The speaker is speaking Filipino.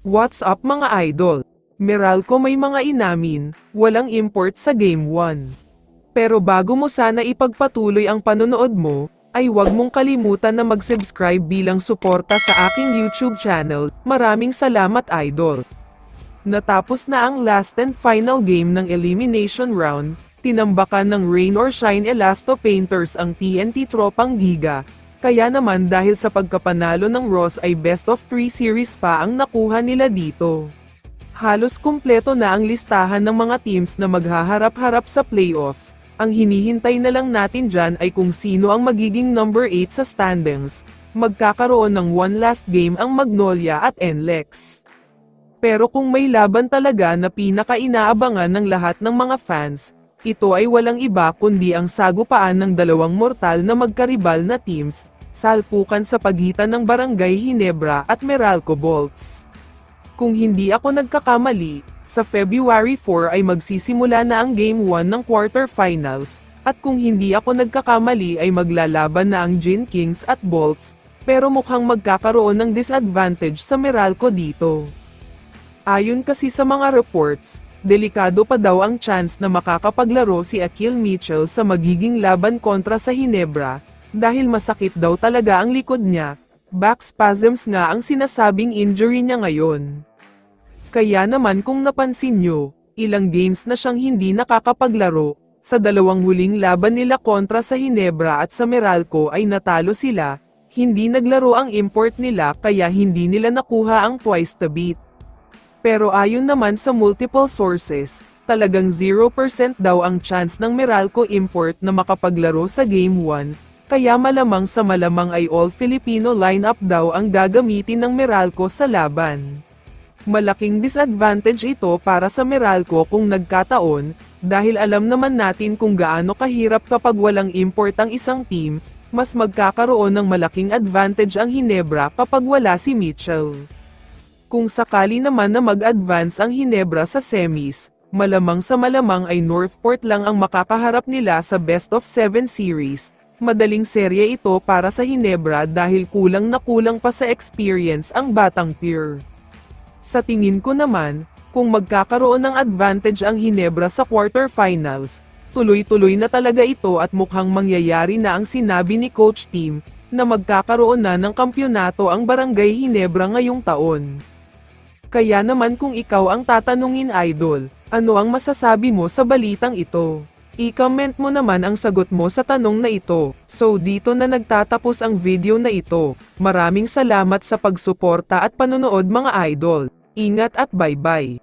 What's up mga idol? Meralco may mga inamin, walang import sa Game 1. Pero bago mo sana ipagpatuloy ang panonood mo, ay huwag mong kalimutan na mag-subscribe bilang suporta sa aking YouTube channel. Maraming salamat idol. Natapos na ang last and final game ng elimination round, tinambakan ng Rain or Shine Elasto Painters ang TNT Tropang Giga. Kaya naman dahil sa pagkapanalo ng Ross ay best of 3 series pa ang nakuha nila dito. Halos kumpleto na ang listahan ng mga teams na maghaharap-harap sa playoffs. Ang hinihintay na lang natin dyan ay kung sino ang magiging number 8 sa standings. Magkakaroon ng one last game ang Magnolia at NLEX. Pero kung may laban talaga na pinaka-inaabangan ng lahat ng mga fans, ito ay walang iba kundi ang sagupaan ng dalawang mortal na magkaribal na teams, salpukan sa pagitan ng Barangay Ginebra at Meralco Bolts. Kung hindi ako nagkakamali, sa February 4 ay magsisimula na ang Game 1 ng quarterfinals, at kung hindi ako nagkakamali ay maglalaban na ang Gin Kings at Bolts, pero mukhang magkakaroon ng disadvantage sa Meralco dito. Ayon kasi sa mga reports, delikado pa daw ang chance na makakapaglaro si Akil Mitchell sa magiging laban kontra sa Ginebra, dahil masakit daw talaga ang likod niya. Back spasms nga ang sinasabing injury niya ngayon. Kaya naman kung napansin nyo, ilang games na siyang hindi nakakapaglaro, sa dalawang huling laban nila kontra sa Ginebra at sa Meralco ay natalo sila, hindi naglaro ang import nila kaya hindi nila nakuha ang twice the beat. Pero ayon naman sa multiple sources, talagang 0% daw ang chance ng Meralco import na makapaglaro sa Game 1, kaya malamang sa malamang ay all-Filipino lineup daw ang gagamitin ng Meralco sa laban. Malaking disadvantage ito para sa Meralco kung nagkataon, dahil alam naman natin kung gaano kahirap kapag walang import ang isang team, mas magkakaroon ng malaking advantage ang Ginebra kapag wala si Mitchell. Kung sakali naman na mag-advance ang Ginebra sa semis, malamang sa malamang ay Northport lang ang makakaharap nila sa best of 7 series. Madaling serye ito para sa Ginebra dahil kulang na kulang pa sa experience ang Batang Pier. Sa tingin ko naman, kung magkakaroon ng advantage ang Ginebra sa quarterfinals, tuloy-tuloy na talaga ito at mukhang mangyayari na ang sinabi ni Coach Team, na magkakaroon na ng kampyonato ang Barangay Ginebra ngayong taon. Kaya naman kung ikaw ang tatanungin idol, ano ang masasabi mo sa balitang ito? I-comment mo naman ang sagot mo sa tanong na ito. So dito na nagtatapos ang video na ito. Maraming salamat sa pagsuporta at panonood mga idol. Ingat at bye-bye.